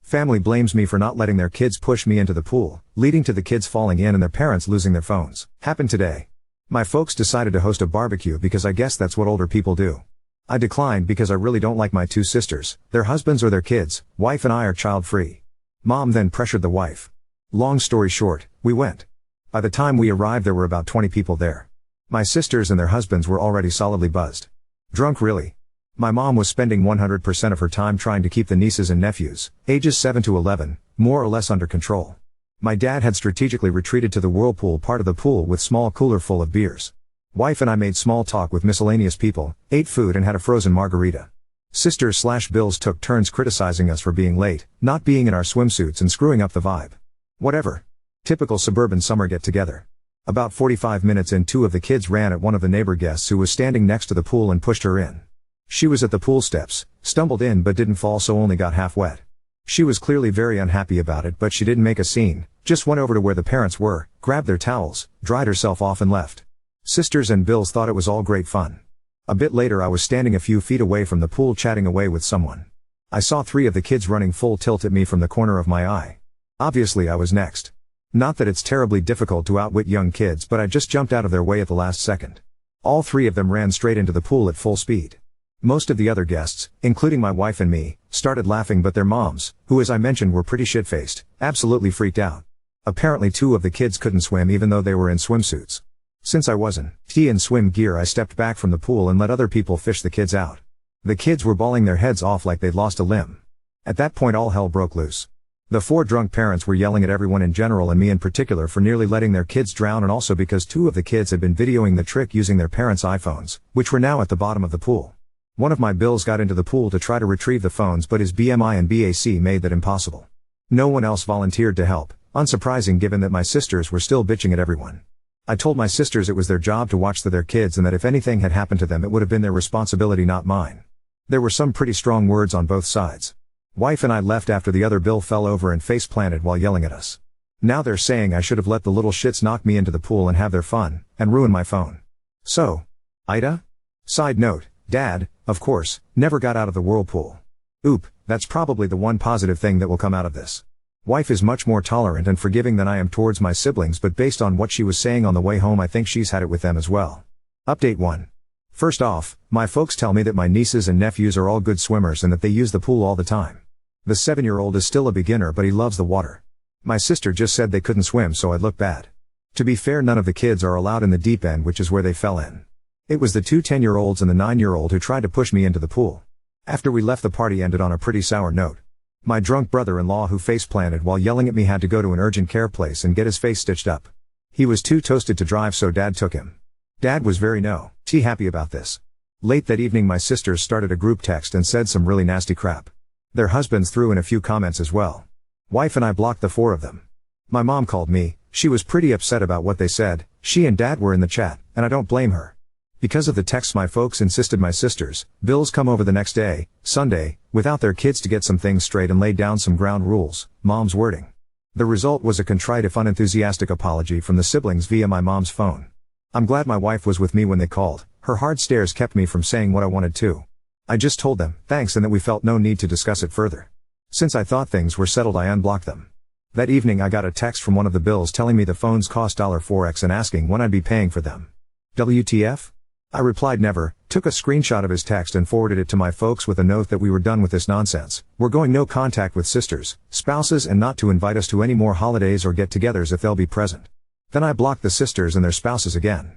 Family blames me for not letting their kids push me into the pool, leading to the kids falling in and their parents losing their phones. Happened today. My folks decided to host a barbecue because I guess that's what older people do. I declined because I really don't like my two sisters, their husbands or their kids. Wife and I are child-free. Mom then pressured the wife. Long story short, we went. By the time we arrived there were about 20 people there. My sisters and their husbands were already solidly buzzed. Drunk really. My mom was spending 100% of her time trying to keep the nieces and nephews, ages 7 to 11, more or less under control. My dad had strategically retreated to the whirlpool part of the pool with small cooler full of beers. Wife and I made small talk with miscellaneous people, ate food and had a frozen margarita. Sisters/Bills took turns criticizing us for being late, not being in our swimsuits and screwing up the vibe. Whatever. Typical suburban summer get-together. About 45 minutes in, two of the kids ran at one of the neighbor guests who was standing next to the pool and pushed her in. She was at the pool steps, stumbled in but didn't fall, so only got half wet. She was clearly very unhappy about it, but she didn't make a scene, just went over to where the parents were, grabbed their towels, dried herself off and left. Sisters and Bills thought it was all great fun. A bit later I was standing a few feet away from the pool chatting away with someone. I saw 3 of the kids running full tilt at me from the corner of my eye. Obviously I was next. Not that it's terribly difficult to outwit young kids, but I just jumped out of their way at the last second. All 3 of them ran straight into the pool at full speed. Most of the other guests, including my wife and me, started laughing, but their moms, who as I mentioned were pretty shit-faced, absolutely freaked out. Apparently 2 of the kids couldn't swim even though they were in swimsuits. Since I wasn't in swim gear, I stepped back from the pool and let other people fish the kids out. The kids were bawling their heads off like they'd lost a limb. At that point all hell broke loose. The 4 drunk parents were yelling at everyone in general and me in particular for nearly letting their kids drown, and also because 2 of the kids had been videoing the trick using their parents' iPhones, which were now at the bottom of the pool. One of my Bills got into the pool to try to retrieve the phones, but his BMI and BAC made that impossible. No one else volunteered to help, unsurprising given that my sisters were still bitching at everyone. I told my sisters it was their job to watch their kids and that if anything had happened to them it would have been their responsibility, not mine. There were some pretty strong words on both sides. Wife and I left after the other Bill fell over and face planted while yelling at us. Now they're saying I should have let the little shits knock me into the pool and have their fun, and ruin my phone. So, Ida? Side note, Dad, of course, never got out of the whirlpool. Oop, that's probably the one positive thing that will come out of this. Wife is much more tolerant and forgiving than I am towards my siblings, but based on what she was saying on the way home I think she's had it with them as well. Update 1. First off, my folks tell me that my nieces and nephews are all good swimmers and that they use the pool all the time. The 7-year-old is still a beginner but he loves the water. My sister just said they couldn't swim, so I'd look bad. To be fair, none of the kids are allowed in the deep end, which is where they fell in. It was the 2 10-year-olds and the 9-year-old who tried to push me into the pool. After we left, the party ended on a pretty sour note. My drunk brother-in-law who face-planted while yelling at me had to go to an urgent care place and get his face stitched up. He was too toasted to drive, so Dad took him. Dad was very happy about this. Late that evening my sisters started a group text and said some really nasty crap. Their husbands threw in a few comments as well. Wife and I blocked the 4 of them. My mom called me. She was pretty upset about what they said. She and Dad were in the chat, and I don't blame her. Because of the texts my folks insisted my sisters, Bills come over the next day, Sunday, without their kids to get some things straight and lay down some ground rules, Mom's wording. The result was a contrite if unenthusiastic apology from the siblings via my mom's phone. I'm glad my wife was with me when they called. Her hard stares kept me from saying what I wanted to. I just told them, thanks, and that we felt no need to discuss it further. Since I thought things were settled I unblocked them. That evening I got a text from one of the Bills telling me the phones cost $4x and asking when I'd be paying for them. WTF? I replied never, took a screenshot of his text and forwarded it to my folks with a note that we were done with this nonsense. We're going no contact with sisters, spouses, and not to invite us to any more holidays or get-togethers if they'll be present. Then I blocked the sisters and their spouses again.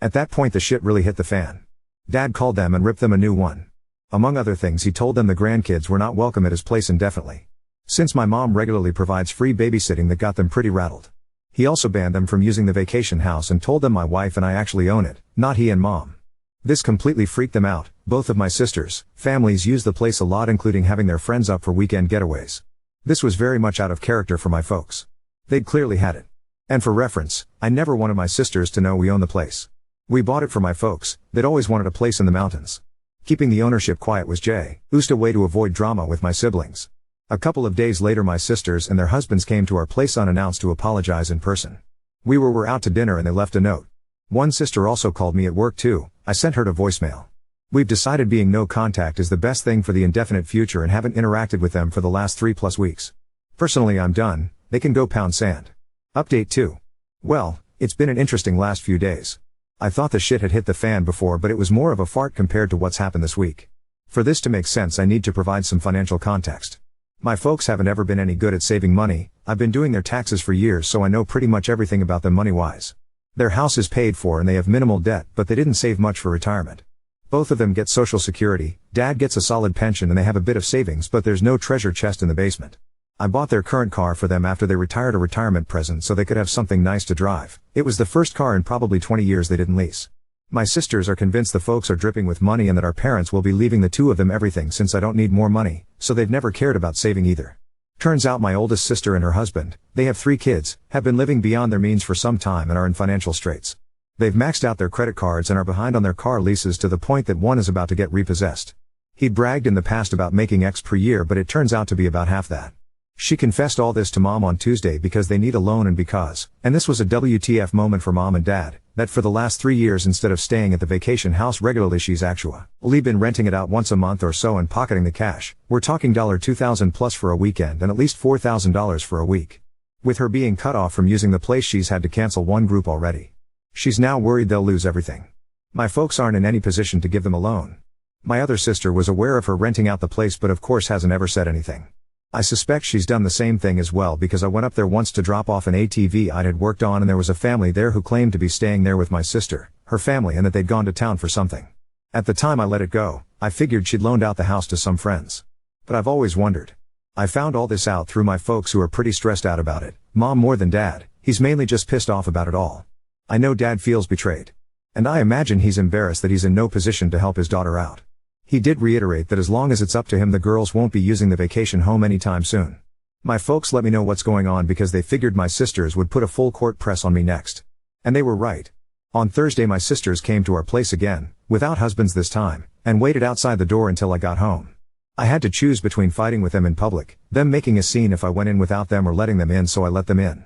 At that point the shit really hit the fan. Dad called them and ripped them a new one. Among other things, he told them the grandkids were not welcome at his place indefinitely. Since my mom regularly provides free babysitting, that got them pretty rattled. He also banned them from using the vacation house and told them my wife and I actually own it, not he and Mom. This completely freaked them out. Both of my sisters' families use the place a lot, including having their friends up for weekend getaways. This was very much out of character for my folks. They'd clearly had it. And for reference, I never wanted my sisters to know we own the place. We bought it for my folks. They'd always wanted a place in the mountains. Keeping the ownership quiet was just a way to avoid drama with my siblings. A couple of days later my sisters and their husbands came to our place unannounced to apologize in person. We were out to dinner and they left a note. One sister also called me at work too. I sent her to voicemail. We've decided being no contact is the best thing for the indefinite future and haven't interacted with them for the last 3+ weeks. Personally, I'm done, they can go pound sand. Update 2. Well, it's been an interesting last few days. I thought the shit had hit the fan before, but it was more of a fart compared to what's happened this week. For this to make sense, I need to provide some financial context. My folks haven't ever been any good at saving money. I've been doing their taxes for years, so I know pretty much everything about them money-wise. Their house is paid for and they have minimal debt, but they didn't save much for retirement. Both of them get Social Security, Dad gets a solid pension and they have a bit of savings, but there's no treasure chest in the basement. I bought their current car for them after they retired, a retirement present so they could have something nice to drive. It was the first car in probably 20 years they didn't lease. My sisters are convinced the folks are dripping with money and that our parents will be leaving the two of them everything since I don't need more money, so they've never cared about saving either. Turns out my oldest sister and her husband, they have 3 kids, have been living beyond their means for some time and are in financial straits. They've maxed out their credit cards and are behind on their car leases to the point that one is about to get repossessed. He'd bragged in the past about making X per year, but it turns out to be about half that. She confessed all this to Mom on Tuesday because they need a loan and because, and this was a WTF moment for Mom and Dad, that for the last 3 years instead of staying at the vacation house regularly she's actually been renting it out once a month or so and pocketing the cash. We're talking $2,000 plus for a weekend and at least $4,000 for a week. With her being cut off from using the place, she's had to cancel one group already. She's now worried they'll lose everything. My folks aren't in any position to give them a loan. My other sister was aware of her renting out the place but of course hasn't ever said anything. I suspect she's done the same thing as well because I went up there once to drop off an ATV I had worked on and there was a family there who claimed to be staying there with my sister, her family, and that they'd gone to town for something. At the time I let it go. I figured she'd loaned out the house to some friends. But I've always wondered. I found all this out through my folks who are pretty stressed out about it, Mom more than Dad. He's mainly just pissed off about it all. I know Dad feels betrayed. And I imagine he's embarrassed that he's in no position to help his daughter out. He did reiterate that as long as it's up to him the girls won't be using the vacation home anytime soon. My folks let me know what's going on because they figured my sisters would put a full court press on me next. And they were right. On Thursday my sisters came to our place again, without husbands this time, and waited outside the door until I got home. I had to choose between fighting with them in public, them making a scene if I went in without them, or letting them in, so I let them in.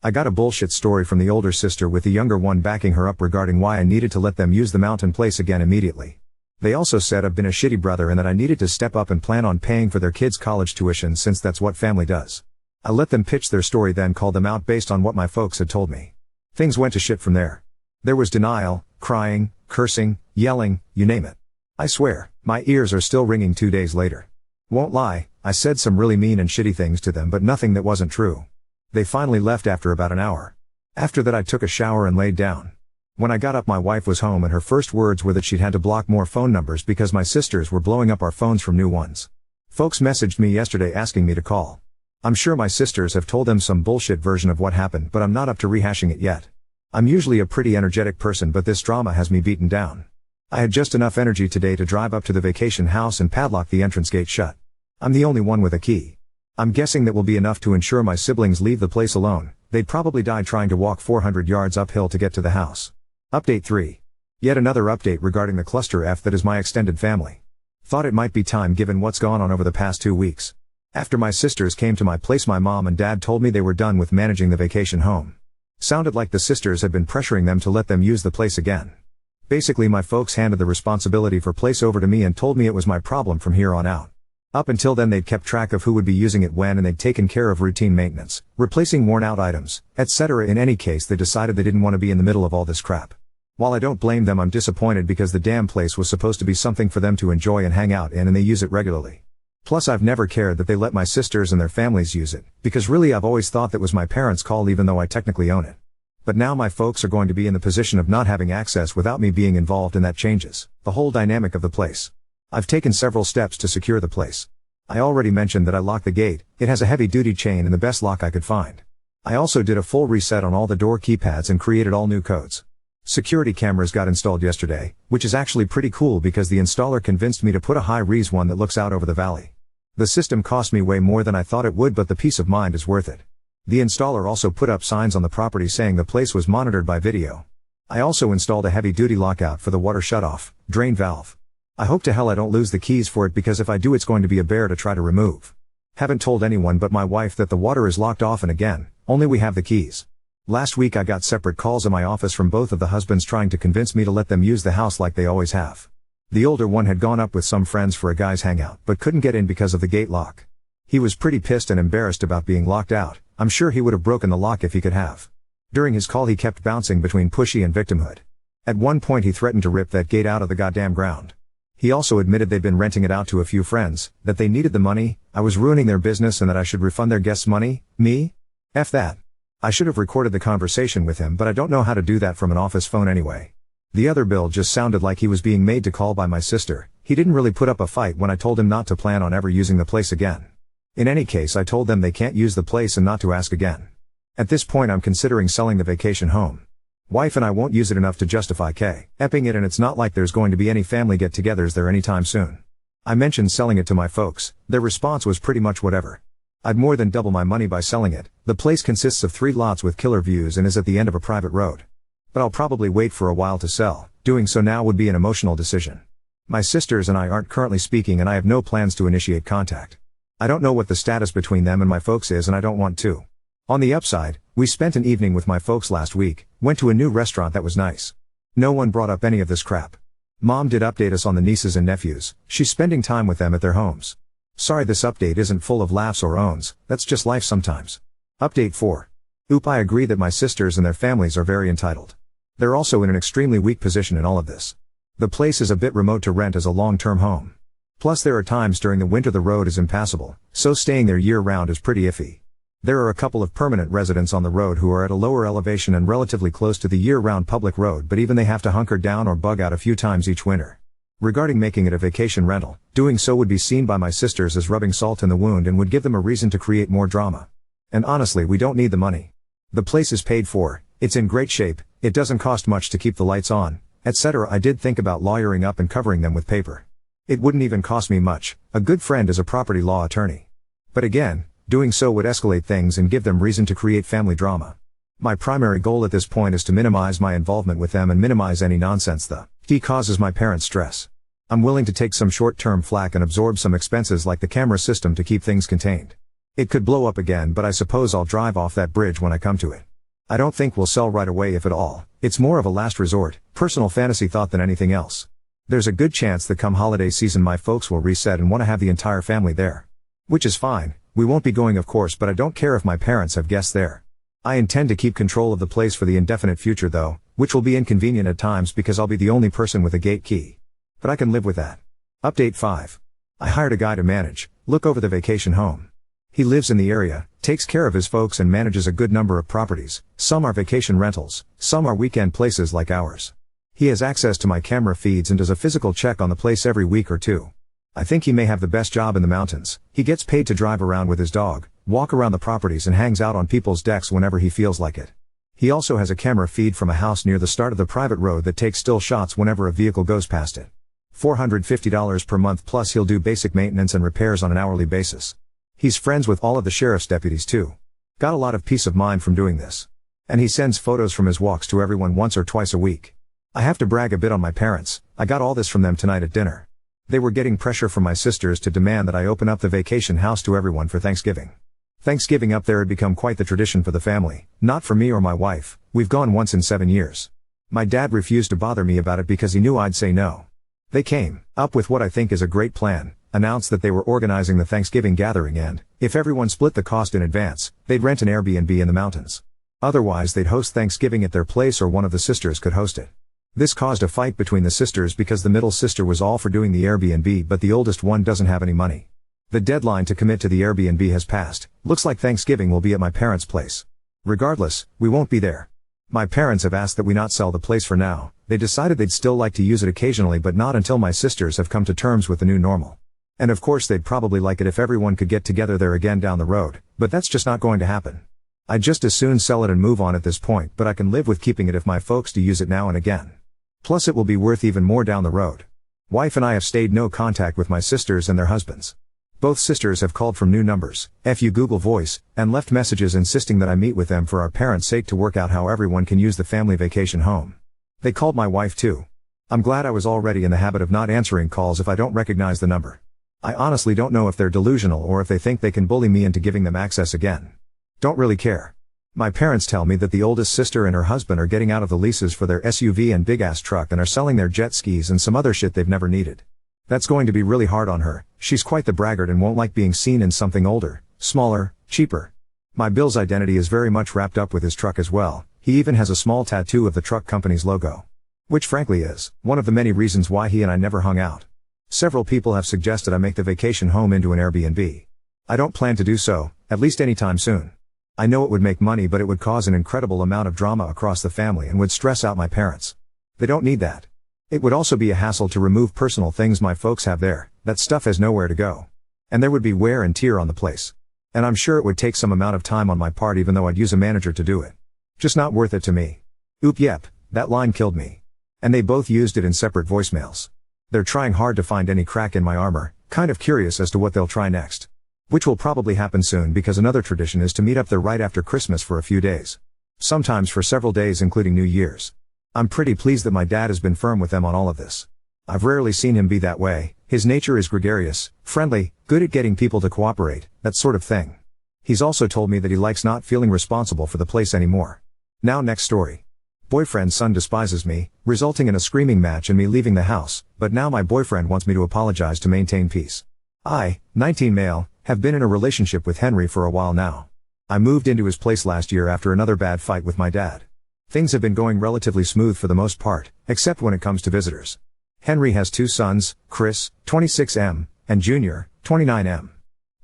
I got a bullshit story from the older sister with the younger one backing her up regarding why I needed to let them use the mountain place again immediately. They also said I've been a shitty brother and that I needed to step up and plan on paying for their kids' college tuition since that's what family does. I let them pitch their story, then called them out based on what my folks had told me. Things went to shit from there. There was denial, crying, cursing, yelling, you name it. I swear, my ears are still ringing 2 days later. Won't lie, I said some really mean and shitty things to them, but nothing that wasn't true. They finally left after about an hour. After that I took a shower and laid down. When I got up my wife was home and her first words were that she'd had to block more phone numbers because my sisters were blowing up our phones from new ones. Folks messaged me yesterday asking me to call. I'm sure my sisters have told them some bullshit version of what happened, but I'm not up to rehashing it yet. I'm usually a pretty energetic person, but this drama has me beaten down. I had just enough energy today to drive up to the vacation house and padlock the entrance gate shut. I'm the only one with a key. I'm guessing that will be enough to ensure my siblings leave the place alone. They'd probably die trying to walk 400 yards uphill to get to the house. Update 3. Yet another update regarding the cluster F that is my extended family. Thought it might be time given what's gone on over the past 2 weeks. After my sisters came to my place, my mom and dad told me they were done with managing the vacation home. Sounded like the sisters had been pressuring them to let them use the place again. Basically my folks handed the responsibility for place over to me and told me it was my problem from here on out. Up until then they'd kept track of who would be using it when, and they'd taken care of routine maintenance, replacing worn out items, etc. In any case, they decided they didn't want to be in the middle of all this crap. While I don't blame them, I'm disappointed because the damn place was supposed to be something for them to enjoy and hang out in, and they use it regularly. Plus I've never cared that they let my sisters and their families use it, because really I've always thought that was my parents' call even though I technically own it. But now my folks are going to be in the position of not having access without me being involved, and that changes the whole dynamic of the place. I've taken several steps to secure the place. I already mentioned that I locked the gate. It has a heavy-duty chain and the best lock I could find. I also did a full reset on all the door keypads and created all new codes. Security cameras got installed yesterday, which is actually pretty cool because the installer convinced me to put a high-res one that looks out over the valley. The system cost me way more than I thought it would, but the peace of mind is worth it. The installer also put up signs on the property saying the place was monitored by video. I also installed a heavy-duty lockout for the water shutoff, drain valve. I hope to hell I don't lose the keys for it, because if I do it's going to be a bear to try to remove. Haven't told anyone but my wife that the water is locked off and again, only we have the keys. Last week I got separate calls in my office from both of the husbands trying to convince me to let them use the house like they always have. The older one had gone up with some friends for a guys hangout but couldn't get in because of the gate lock. He was pretty pissed and embarrassed about being locked out. I'm sure he would have broken the lock if he could have. During his call he kept bouncing between pushy and victimhood. At one point he threatened to rip that gate out of the goddamn ground. He also admitted they'd been renting it out to a few friends, that they needed the money, I was ruining their business and that I should refund their guests' money. Me? F that. I should have recorded the conversation with him, but I don't know how to do that from an office phone anyway. The other bill just sounded like he was being made to call by my sister. He didn't really put up a fight when I told him not to plan on ever using the place again. In any case, I told them they can't use the place and not to ask again. At this point I'm considering selling the vacation home. Wife and I won't use it enough to justify keeping it, and it's not like there's going to be any family get-togethers there anytime soon. I mentioned selling it to my folks. Their response was pretty much whatever. I'd more than double my money by selling it. The place consists of 3 lots with killer views and is at the end of a private road. But I'll probably wait for a while to sell. Doing so now would be an emotional decision. My sisters and I aren't currently speaking and I have no plans to initiate contact. I don't know what the status between them and my folks is and I don't want to. On the upside, we spent an evening with my folks last week, went to a new restaurant that was nice. No one brought up any of this crap. Mom did update us on the nieces and nephews. She's spending time with them at their homes. Sorry this update isn't full of laughs or owns, that's just life sometimes. Update 4. Oop, I agree that my sisters and their families are very entitled. They're also in an extremely weak position in all of this. The place is a bit remote to rent as a long-term home. Plus there are times during the winter the road is impassable, so staying there year-round is pretty iffy. There are a couple of permanent residents on the road who are at a lower elevation and relatively close to the year-round public road, but even they have to hunker down or bug out a few times each winter. Regarding making it a vacation rental, doing so would be seen by my sisters as rubbing salt in the wound and would give them a reason to create more drama. And honestly, we don't need the money. The place is paid for, it's in great shape, it doesn't cost much to keep the lights on, etc. I did think about lawyering up and covering them with paper. It wouldn't even cost me much. A good friend is a property law attorney. But again, doing so would escalate things and give them reason to create family drama. My primary goal at this point is to minimize my involvement with them and minimize any nonsense that causes my parents stress. I'm willing to take some short-term flack and absorb some expenses like the camera system to keep things contained. It could blow up again, but I suppose I'll drive off that bridge when I come to it. I don't think we'll sell right away if at all. It's more of a last resort, personal fantasy thought than anything else. There's a good chance that come holiday season my folks will reset and want to have the entire family there. Which is fine, we won't be going of course, but I don't care if my parents have guests there. I intend to keep control of the place for the indefinite future though, which will be inconvenient at times because I'll be the only person with a gate key. But I can live with that. Update 5. I hired a guy to look over the vacation home. He lives in the area, takes care of his folks and manages a good number of properties. Some are vacation rentals, some are weekend places like ours. He has access to my camera feeds and does a physical check on the place every week or two. I think he may have the best job in the mountains. He gets paid to drive around with his dog, walk around the properties and hangs out on people's decks whenever he feels like it. He also has a camera feed from a house near the start of the private road that takes still shots whenever a vehicle goes past it. $450 per month, plus he'll do basic maintenance and repairs on an hourly basis. He's friends with all of the sheriff's deputies too. Got a lot of peace of mind from doing this. And he sends photos from his walks to everyone once or twice a week. I have to brag a bit on my parents. I got all this from them tonight at dinner. They were getting pressure from my sisters to demand that I open up the vacation house to everyone for Thanksgiving. Thanksgiving up there had become quite the tradition for the family, not for me or my wife. We've gone once in 7 years. My dad refused to bother me about it because he knew I'd say no. They came up with what I think is a great plan, announced that they were organizing the Thanksgiving gathering and, if everyone split the cost in advance, they'd rent an Airbnb in the mountains. Otherwise they'd host Thanksgiving at their place or one of the sisters could host it. This caused a fight between the sisters because the middle sister was all for doing the Airbnb but the oldest one doesn't have any money. The deadline to commit to the Airbnb has passed. Looks like Thanksgiving will be at my parents' place. Regardless, we won't be there. My parents have asked that we not sell the place for now. They decided they'd still like to use it occasionally but not until my sisters have come to terms with the new normal. And of course they'd probably like it if everyone could get together there again down the road, but that's just not going to happen. I'd just as soon sell it and move on at this point, but I can live with keeping it if my folks do use it now and again. Plus it will be worth even more down the road. Wife and I have stayed no contact with my sisters and their husbands. Both sisters have called from new numbers, FU Google Voice, and left messages insisting that I meet with them for our parents' sake to work out how everyone can use the family vacation home. They called my wife too. I'm glad I was already in the habit of not answering calls if I don't recognize the number. I honestly don't know if they're delusional or if they think they can bully me into giving them access again. Don't really care. My parents tell me that the oldest sister and her husband are getting out of the leases for their SUV and big-ass truck and are selling their jet skis and some other shit they've never needed. That's going to be really hard on her. She's quite the braggart and won't like being seen in something older, smaller, cheaper. My Bill's identity is very much wrapped up with his truck as well. He even has a small tattoo of the truck company's logo. Which frankly is one of the many reasons why he and I never hung out. Several people have suggested I make the vacation home into an Airbnb. I don't plan to do so, at least anytime soon. I know it would make money, but it would cause an incredible amount of drama across the family and would stress out my parents. They don't need that. It would also be a hassle to remove personal things my folks have there. That stuff has nowhere to go. And there would be wear and tear on the place. And I'm sure it would take some amount of time on my part, even though I'd use a manager to do it. Just not worth it to me. Oop, yep, that line killed me. And they both used it in separate voicemails. They're trying hard to find any crack in my armor, kind of curious as to what they'll try next. Which will probably happen soon, because another tradition is to meet up there right after Christmas for a few days. Sometimes for several days, including New Year's. I'm pretty pleased that my dad has been firm with them on all of this. I've rarely seen him be that way. His nature is gregarious, friendly, good at getting people to cooperate, that sort of thing. He's also told me that he likes not feeling responsible for the place anymore. Now, next story. Boyfriend's son despises me, resulting in a screaming match and me leaving the house, but now my boyfriend wants me to apologize to maintain peace. I, 19 male, have been in a relationship with Henry for a while now. I moved into his place last year after another bad fight with my dad. Things have been going relatively smooth for the most part, except when it comes to visitors. Henry has 2 sons, Chris, 26M, and Junior, 29M.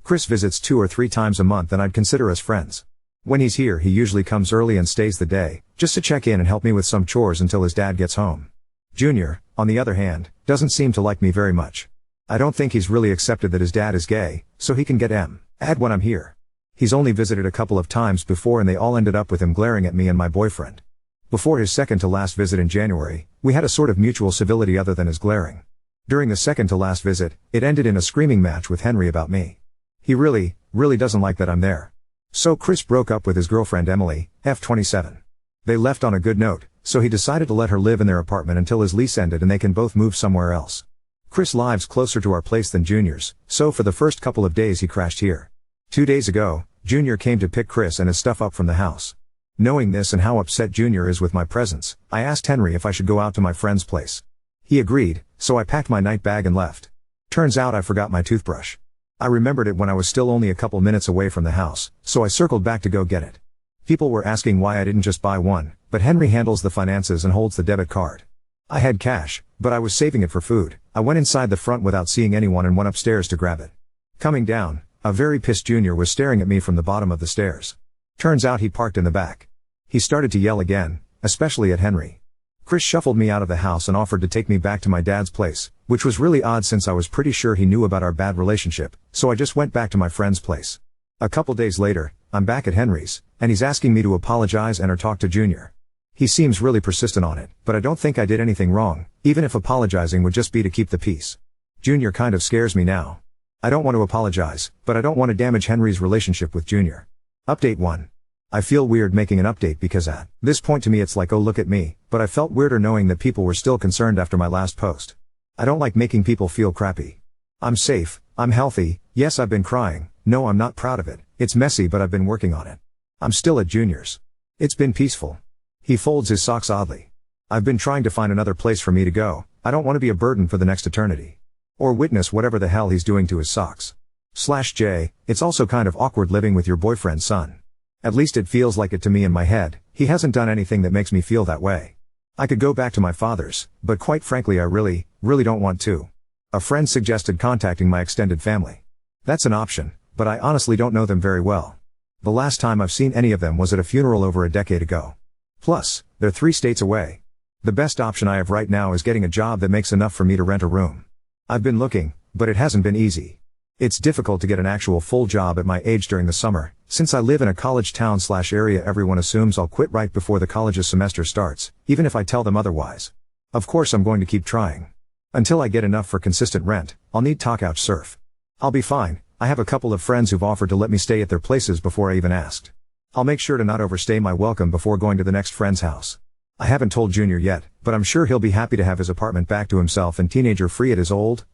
Chris visits 2 or 3 times a month and I'd consider us friends. When he's here, he usually comes early and stays the day, just to check in and help me with some chores until his dad gets home. Junior, on the other hand, doesn't seem to like me very much. I don't think he's really accepted that his dad is gay, so he can get mad when I'm here. He's only visited a couple of times before and they all ended up with him glaring at me and my boyfriend. Before his second to last visit in January, we had a sort of mutual civility other than his glaring. During the second to last visit, it ended in a screaming match with Henry about me. He really doesn't like that I'm there. So Chris broke up with his girlfriend Emily, F27. They left on a good note, so he decided to let her live in their apartment until his lease ended and they can both move somewhere else. Chris lives closer to our place than Junior's, so for the first couple of days he crashed here. 2 days ago, Junior came to pick Chris and his stuff up from the house. Knowing this and how upset Junior is with my presence, I asked Henry if I should go out to my friend's place. He agreed, so I packed my night bag and left. Turns out I forgot my toothbrush. I remembered it when I was still only a couple minutes away from the house, so I circled back to go get it. People were asking why I didn't just buy one, but Henry handles the finances and holds the debit card. I had cash, but I was saving it for food. I went inside the front without seeing anyone and went upstairs to grab it. Coming down, a very pissed Junior was staring at me from the bottom of the stairs. Turns out he parked in the back. He started to yell again, especially at Henry. Chris shuffled me out of the house and offered to take me back to my dad's place, which was really odd since I was pretty sure he knew about our bad relationship, so I just went back to my friend's place. A couple days later, I'm back at Henry's, and he's asking me to apologize and or talk to Junior. He seems really persistent on it, but I don't think I did anything wrong, even if apologizing would just be to keep the peace. Junior kind of scares me now. I don't want to apologize, but I don't want to damage Henry's relationship with Junior. Update 1. I feel weird making an update because at this point to me it's like, oh look at me, but I felt weirder knowing that people were still concerned after my last post. I don't like making people feel crappy. I'm safe, I'm healthy, yes I've been crying, no I'm not proud of it, it's messy but I've been working on it. I'm still at Junior's. It's been peaceful. He folds his socks oddly. I've been trying to find another place for me to go. I don't want to be a burden for the next eternity. Or witness whatever the hell he's doing to his socks. /J, it's also kind of awkward living with your boyfriend's son. At least it feels like it to me in my head. He hasn't done anything that makes me feel that way. I could go back to my father's, but quite frankly I really don't want to. A friend suggested contacting my extended family. That's an option, but I honestly don't know them very well. The last time I've seen any of them was at a funeral over a decade ago. Plus, they're 3 states away. The best option I have right now is getting a job that makes enough for me to rent a room. I've been looking, but it hasn't been easy. It's difficult to get an actual full job at my age during the summer. Since I live in a college town/area, everyone assumes I'll quit right before the college's semester starts, even if I tell them otherwise. Of course I'm going to keep trying. Until I get enough for consistent rent, I'll need talk-couch surf. I'll be fine. I have a couple of friends who've offered to let me stay at their places before I even asked. I'll make sure to not overstay my welcome before going to the next friend's house. I haven't told Junior yet, but I'm sure he'll be happy to have his apartment back to himself and teenager-free at his old,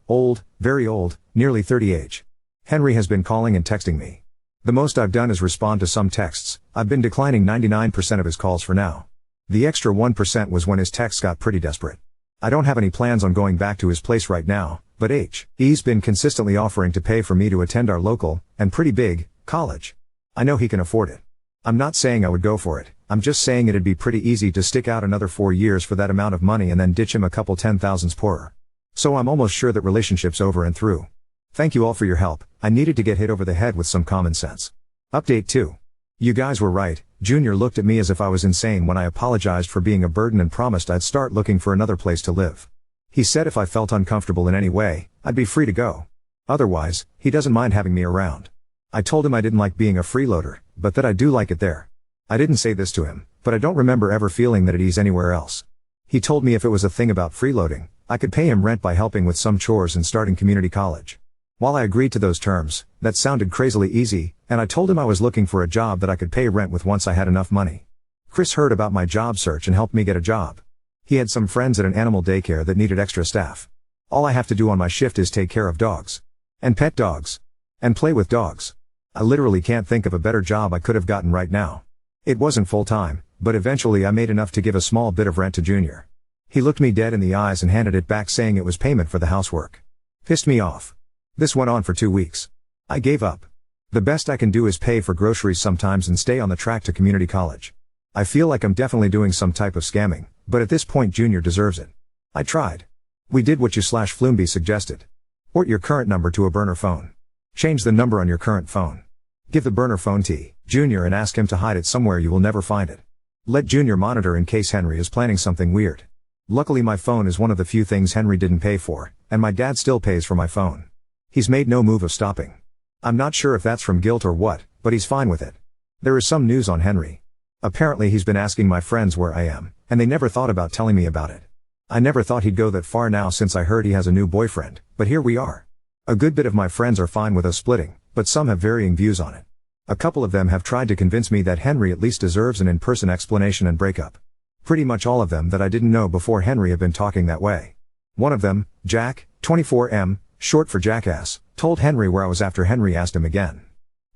very old, nearly 30 age. Henry has been calling and texting me. The most I've done is respond to some texts, I've been declining 99% of his calls for now. The extra 1% was when his texts got pretty desperate. I don't have any plans on going back to his place right now, but he's been consistently offering to pay for me to attend our local, and pretty big, college. I know he can afford it. I'm not saying I would go for it, I'm just saying it'd be pretty easy to stick out another 4 years for that amount of money and then ditch him a couple 10,000s poorer. So I'm almost sure that relationship's over and through. Thank you all for your help, I needed to get hit over the head with some common sense. Update 2. You guys were right, Junior looked at me as if I was insane when I apologized for being a burden and promised I'd start looking for another place to live. He said if I felt uncomfortable in any way, I'd be free to go. Otherwise, he doesn't mind having me around. I told him I didn't like being a freeloader, but that I do like it there. I didn't say this to him, but I don't remember ever feeling that at ease anywhere else. He told me if it was a thing about freeloading, I could pay him rent by helping with some chores and starting community college. While I agreed to those terms, that sounded crazily easy, and I told him I was looking for a job that I could pay rent with once I had enough money. Chris heard about my job search and helped me get a job. He had some friends at an animal daycare that needed extra staff. All I have to do on my shift is take care of dogs. And pet dogs. And play with dogs. I literally can't think of a better job I could have gotten right now. It wasn't full time, but eventually I made enough to give a small bit of rent to Junior. He looked me dead in the eyes and handed it back saying it was payment for the housework. Pissed me off. This went on for 2 weeks. I gave up. The best I can do is pay for groceries sometimes and stay on the track to community college. I feel like I'm definitely doing some type of scamming, but at this point Junior deserves it. I tried. We did what you/Floomby suggested. Port your current number to a burner phone. Change the number on your current phone. Give the burner phone to Junior and ask him to hide it somewhere you will never find it. Let Junior monitor in case Henry is planning something weird. Luckily my phone is one of the few things Henry didn't pay for, and my dad still pays for my phone. He's made no move of stopping. I'm not sure if that's from guilt or what, but he's fine with it. There is some news on Henry. Apparently he's been asking my friends where I am, and they never thought about telling me about it. I never thought he'd go that far now since I heard he has a new boyfriend, but here we are. A good bit of my friends are fine with us splitting, but some have varying views on it. A couple of them have tried to convince me that Henry at least deserves an in-person explanation and breakup. Pretty much all of them that I didn't know before Henry have been talking that way. One of them, Jack, 24M, short for Jackass, told Henry where I was after Henry asked him again.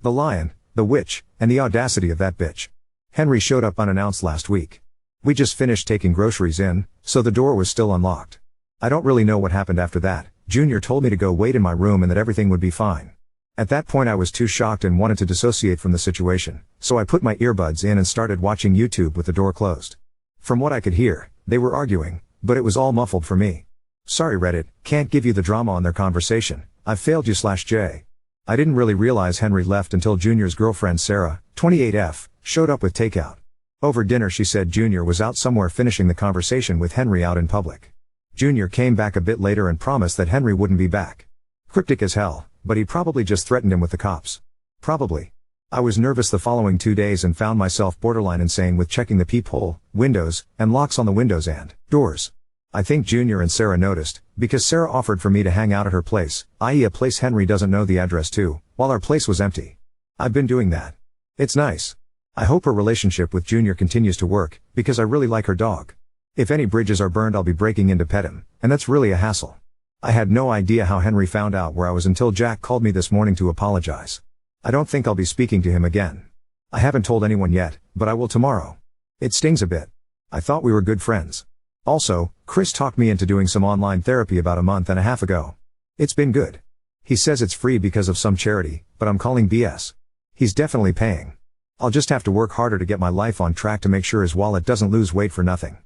The lion, the witch, and the audacity of that bitch. Henry showed up unannounced last week. We just finished taking groceries in, so the door was still unlocked. I don't really know what happened after that. Junior told me to go wait in my room and that everything would be fine. At that point I was too shocked and wanted to dissociate from the situation, so I put my earbuds in and started watching YouTube with the door closed. From what I could hear, they were arguing, but it was all muffled for me. Sorry Reddit, can't give you the drama on their conversation, I've failed you/J. I didn't really realize Henry left until Junior's girlfriend Sarah, 28F, showed up with takeout. Over dinner she said Junior was out somewhere finishing the conversation with Henry out in public. Junior came back a bit later and promised that Henry wouldn't be back. Cryptic as hell, but he probably just threatened him with the cops. Probably. I was nervous the following 2 days and found myself borderline insane with checking the peephole, windows, and locks on the windows and doors. I think Junior and Sarah noticed, because Sarah offered for me to hang out at her place, i.e. a place Henry doesn't know the address to, while our place was empty. I've been doing that. It's nice. I hope her relationship with Junior continues to work, because I really like her dog. If any bridges are burned I'll be breaking in to pet him, and that's really a hassle. I had no idea how Henry found out where I was until Jack called me this morning to apologize. I don't think I'll be speaking to him again. I haven't told anyone yet, but I will tomorrow. It stings a bit. I thought we were good friends. Also, Chris talked me into doing some online therapy about a month and a half ago. It's been good. He says it's free because of some charity, but I'm calling BS. He's definitely paying. I'll just have to work harder to get my life on track to make sure his wallet doesn't lose weight for nothing.